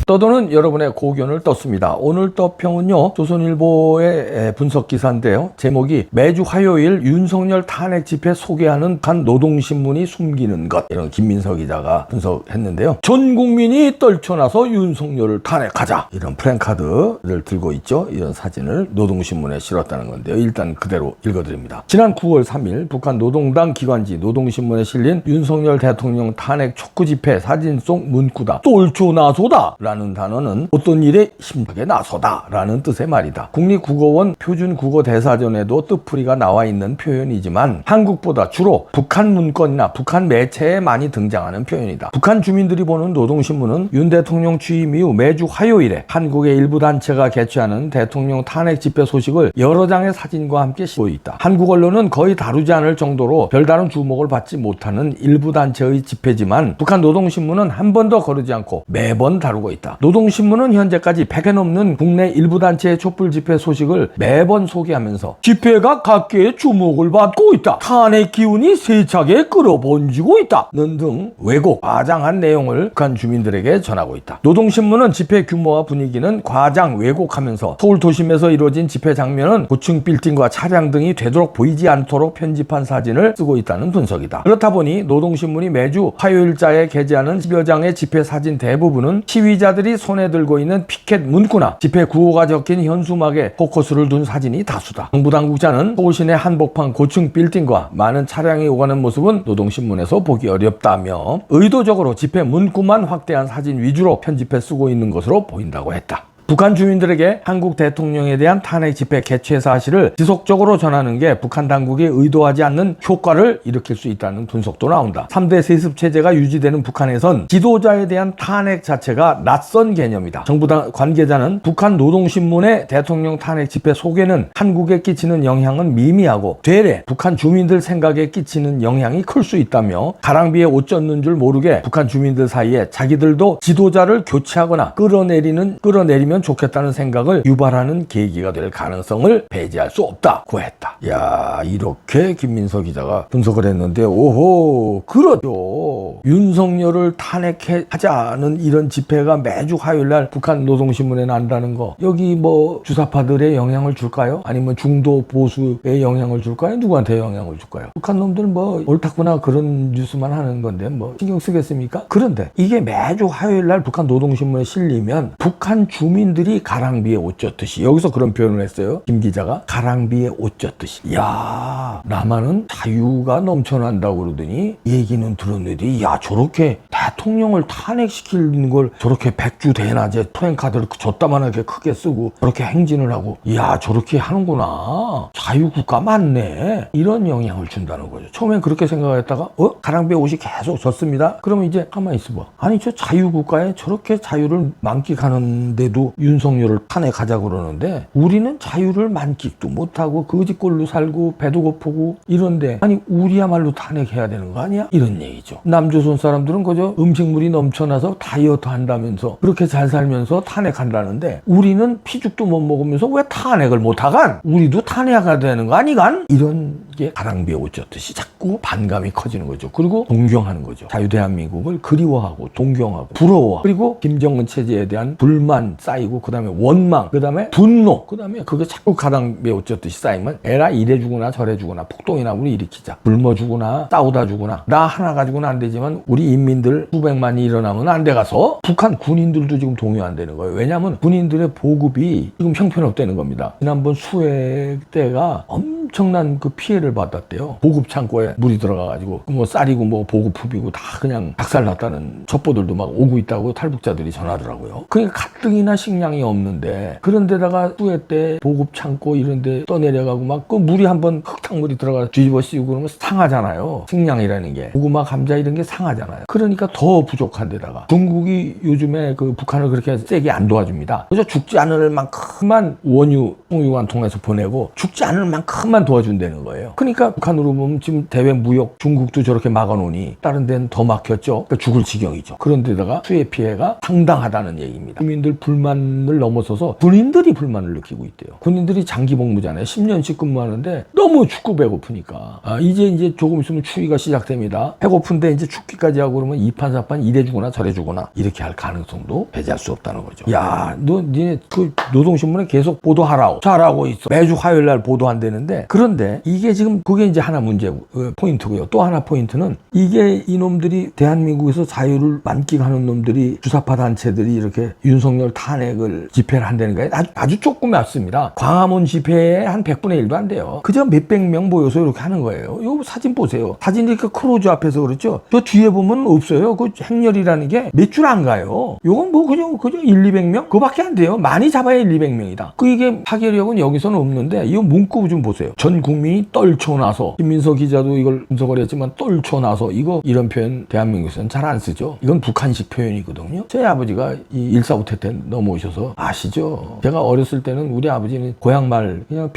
떠도는 여러분의 고견을 떴습니다. 오늘 떠평은요, 조선일보의 분석 기사인데요. 제목이 매주 화요일 윤석열 탄핵 집회 소개하는 간 노동신문이 숨기는 것, 이런 김민석 기자가 분석했는데요. 전 국민이 떨쳐나서 윤석열을 탄핵하자, 이런 플랜카드를 들고 있죠. 이런 사진을 노동신문에 실었다는 건데요. 일단 그대로 읽어드립니다. 지난 9월 3일 북한 노동당 기관지 노동신문에 실린 윤석열 대통령 탄핵 촉구 집회 사진 속 문구다. 떨쳐나서다 라는 단어는 어떤 일에 심하게 나서다 라는 뜻의 말이다. 국립국어원 표준국어대사전에도 뜻풀이가 나와 있는 표현이지만 한국보다 주로 북한 문건이나 북한 매체에 많이 등장하는 표현이다. 북한 주민들이 보는 노동신문은 윤 대통령 취임 이후 매주 화요일에 한국의 일부 단체가 개최하는 대통령 탄핵 집회 소식을 여러 장의 사진과 함께 싣고 있다. 한국 언론은 거의 다루지 않을 정도로 별다른 주목을 받지 못하는 일부 단체의 집회지만 북한 노동신문은 한 번도 거르지 않고 매번 다루고 있다. 노동신문은 현재까지 100회 넘는 국내 일부 단체의 촛불 집회 소식을 매번 소개하면서 집회가 각계의 주목을 받고 있다. 탄핵 기운이 세차게 끌어번지고 있다는 등 왜곡, 과장한 내용을 북한 주민들에게 전하고 있다. 노동신문은 집회 규모와 분위기는 과장, 왜곡하면서 서울 도심에서 이루어진 집회 장면은 고층 빌딩과 차량 등이 되도록 보이지 않도록 편집한 사진을 쓰고 있다는 분석이다. 그렇다 보니 노동신문이 매주 화요일자에 게재하는 10여 장의 집회 사진 대부분은 시위자들이 손에 들고 있는 피켓 문구나 집회 구호가 적힌 현수막에 포커스를 둔 사진이 다수다. 정부 당국자는 서울 시내 한복판 고층 빌딩과 많은 차량이 오가는 모습은 노동신문에서 보기 어렵다며 의도적으로 집회 문구만 확대한 사진 위주로 편집해 쓰고 있는 것으로 보인다고 했다. 북한 주민들에게 한국 대통령에 대한 탄핵 집회 개최 사실을 지속적으로 전하는 게 북한 당국이 의도하지 않는 효과를 일으킬 수 있다는 분석도 나온다. 3대 세습 체제가 유지되는 북한에선 지도자에 대한 탄핵 자체가 낯선 개념이다. 정부 관계자는 북한 노동신문의 대통령 탄핵 집회 소개는 한국에 끼치는 영향은 미미하고 되레 북한 주민들 생각에 끼치는 영향이 클 수 있다며 가랑비에 옷 젖는 줄 모르게 북한 주민들 사이에 자기들도 지도자를 교체하거나 끌어내리면 좋겠다는 생각을 유발하는 계기가 될 가능성을 배제할 수 없다고 했다. 야, 이렇게 김민석 기자가 분석을 했는데, 오호, 그렇죠. 윤석열을 탄핵하자는 이런 집회가 매주 화요일날 북한 노동신문에 난다는 거, 여기 뭐 주사파들의 영향을 줄까요? 아니면 중도 보수의 영향을 줄까요? 누구한테 영향을 줄까요? 북한 놈들 뭐 옳다구나 그런 뉴스만 하는 건데 뭐 신경 쓰겠습니까? 그런데 이게 매주 화요일날 북한 노동신문에 실리면 북한 주민들이 가랑비에 옷 젖듯이, 여기서 그런 표현을 했어요. 김 기자가 가랑비에 옷 젖듯이. 야, 남한은 자유가 넘쳐난다고 그러더니 얘기는 들었는데, 야, 저렇게 대통령을 탄핵시키는 걸 저렇게 백주대낮에 플랜카드를 줬다만하게 크게 쓰고 저렇게 행진을 하고, 야, 저렇게 하는구나, 자유국가 맞네, 이런 영향을 준다는 거죠. 처음엔 그렇게 생각했다가 가랑비에 옷이 계속 젖습니다. 그러면 이제 가만히 있어봐. 아니, 저 자유국가에 저렇게 자유를 만끽하는데도 윤석열을 탄핵하자 그러는데 우리는 자유를 만끽도 못하고 거지꼴로 살고 배도 고프고 이런데, 아니 우리야말로 탄핵해야 되는 거 아니야? 이런 얘기죠. 남조선 사람들은 그저 음식물이 넘쳐나서 다이어트 한다면서 그렇게 잘 살면서 탄핵한다는데 우리는 피죽도 못 먹으면서 왜 탄핵을 못하간? 우리도 탄핵해야 되는 거 아니간? 이런 게 가랑비에 옷 젖듯이 자꾸 반감이 커지는 거죠. 그리고 동경하는 거죠. 자유 대한민국을 그리워하고 동경하고 부러워, 그리고 김정은 체제에 대한 불만 쌓이고, 그 다음에 원망, 그 다음에 분노, 그 다음에 그게 자꾸 가랑비에 옷 젖듯이 쌓이면 에라 이래 주구나 저래 주구나 폭동이나 우리 일으키자, 굶어 주구나 싸우다 주구나, 나 하나 가지고는 안 되지만 우리 인민들 수백만이 일어나면 안 돼 가서 북한 군인들도 지금 동요 안 되는 거예요. 왜냐하면 군인들의 보급이 지금 형편없다는 겁니다. 지난번 수해 때가 엄청난 그 피해를 받았대요. 보급 창고에 물이 들어가가지고 뭐 쌀이고 뭐 보급 흡이고 다 그냥 박살났다는 첩보들도 막 오고 있다고 탈북자들이 전하더라고요. 그러니까 가뜩이나 식량이 없는데, 그런데다가 수해 때 보급 창고 이런데 떠내려가고 막 그 물이 한번 흙탕물이 들어가 뒤집어 씌우고 그러면 상하잖아요. 식량이라는 게 고구마, 감자 이런 게 상하잖아요. 그러니까 더 부족한 데다가 중국이 요즘에 그 북한을 그렇게 세게 안 도와줍니다. 그래서 죽지 않을 만큼만 원유, 송유관 통해서 보내고 죽지 않을 만큼만 우리만 도와준다는 거예요. 그러니까 북한으로 보면 지금 대외 무역 중국도 저렇게 막아놓으니 다른 데는 더 막혔죠. 그러니까 죽을 지경이죠. 그런데다가 수해 피해가 상당하다는 얘기입니다. 국민들 불만을 넘어서서 군인들이 불만을 느끼고 있대요. 군인들이 장기 복무잖아요. 10년씩 근무하는데 너무 춥고 배고프니까 이제 조금 있으면 추위가 시작됩니다. 배고픈데 이제 춥기까지 하고 그러면 이판사판 이래 주거나 저래 주거나 이렇게 할 가능성도 배제할 수 없다는 거죠. 야, 니네 그 노동신문에 계속 보도하라고 잘하고 있어. 매주 화요일 날 보도한다는데 그런데 이게 지금 그게 이제 하나 문제 포인트고요. 또 하나 포인트는 이게 이놈들이 대한민국에서 자유를 만끽하는 놈들이 주사파 단체들이 이렇게 윤석열 탄핵을 집회를 한다는 거예요. 아주 조금 맞습니다. 광화문 집회에 한 100분의 1도 안 돼요. 그저 몇백 명 모여서 이렇게 하는 거예요. 요 사진 보세요. 사진이 이렇게 크루즈 앞에서 그렇죠. 저 뒤에 보면 없어요. 그 행렬이라는 게 몇 줄 안 가요. 요건 뭐 그냥 1,200명? 그거밖에 안 돼요. 많이 잡아야 1,200명이다. 그 이게 파괴력은 여기서는 없는데 이 문구 좀 보세요. 전 국민이 떨쳐나서 김민석 기자도 이걸 분석을 했지만 떨쳐나서 이런 표현 대한민국에서는 잘 안 쓰죠. 이건 북한식 표현이거든요. 제 아버지가 이 1.4.5태 때 넘어오셔서 아시죠? 제가 어렸을 때는 우리 아버지는 고향말 그냥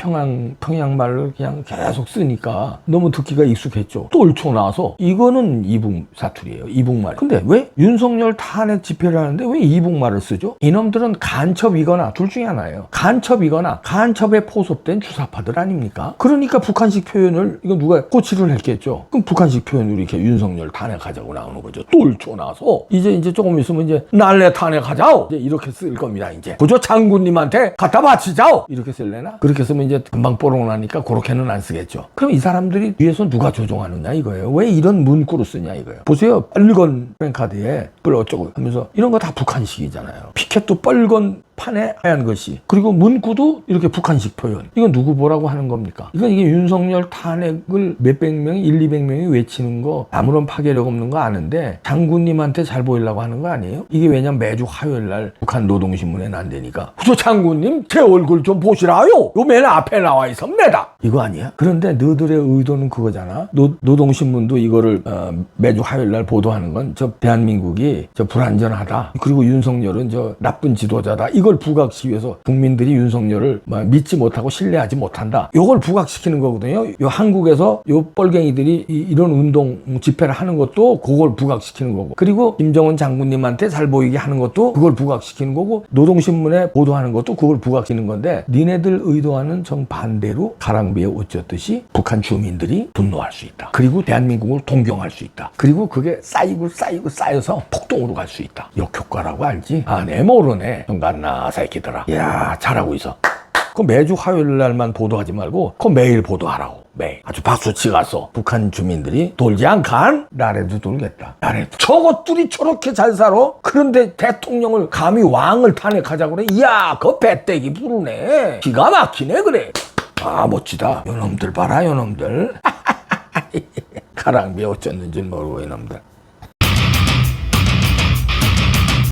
평양말을 그냥 계속 쓰니까 너무 듣기가 익숙했죠. 떨쳐나서 이거는 이북 사투리예요. 이북말. 근데 왜 윤석열 탄핵 집회를 하는데 왜 이북말을 쓰죠? 이놈들은 간첩이거나 둘 중에 하나예요. 간첩이거나 간첩에 포섭된 주사파들 아닙니까? 그러니까 북한식 표현을 이거 누가 고치를 했겠죠. 그럼 북한식 표현으로 이렇게 윤석열 탄핵하자고 나오는 거죠. 떨쳐나서 이제 조금 있으면 이제 날래 탄핵하자오 이제 이렇게 쓸 겁니다. 이제 그저 장군님한테 갖다 바치자오 이렇게 쓸래나? 그렇게 쓰면 이제 금방 뽀록 나니까 그렇게는 안 쓰겠죠. 그럼 이 사람들이 뒤에서 누가 조종하느냐 이거예요. 왜 이런 문구로 쓰냐 이거예요. 보세요. 빨간 프랭카드에 뿔 어쩌고 하면서 이런 거 다 북한식이잖아요. 피켓도 빨간 판에 하얀 것이 그리고 문구도 이렇게 북한식 표현. 이건 누구 보라고 하는 겁니까? 이게 윤석열 탄핵을 몇백 명이 1,200명이 외치는 거 아무런 파괴력 없는 거 아는데 장군님한테 잘 보이려고 하는 거 아니에요? 이게 왜냐면 매주 화요일 날 북한 노동신문에 난다니까 저 장군님 제 얼굴 좀 보시라요. 요 맨 앞에 나와 있습니다. 이거 아니야? 그런데 너들의 의도는 그거잖아. 노동신문도 이거를 매주 화요일 날 보도하는 건 저 대한민국이 저 불안전하다. 그리고 윤석열은 저 나쁜 지도자다. 이걸 부각시키기 위해서 국민들이 윤석열을 믿지 못하고 신뢰하지 못한다. 이걸 부각시키는 거거든요. 요 한국에서 요 뻘갱이들이 이런 운동 집회를 하는 것도 그걸 부각시키는 거고 그리고 김정은 장군님한테 잘 보이게 하는 것도 그걸 부각시키는 거고 노동신문에 보도하는 것도 그걸 부각시키는 건데 니네들 의도하는 정반대로 가랑비에 옷 젖듯이 북한 주민들이 분노할 수 있다. 그리고 대한민국을 동경할 수 있다. 그리고 그게 쌓여서 폭동으로 갈 수 있다. 역효과라고 알지? 아, 내 모르네. 정간나 새끼들아. 이야, 잘하고 있어. 그 매주 화요일 날만 보도하지 말고 그 매일 보도하라고. 매일. 아주 박수치 가서 북한 주민들이 돌지 않간 나래도 돌겠다. 나래도. 저것들이 저렇게 잘 살아? 그런데 대통령을 감히 왕을 탄핵하자고 그래? 이야, 그 배때기 부르네. 기가 막히네 그래. 아, 멋지다. 요놈들 봐라 요놈들. 가랑비 어쩌는지 모르고 이놈들.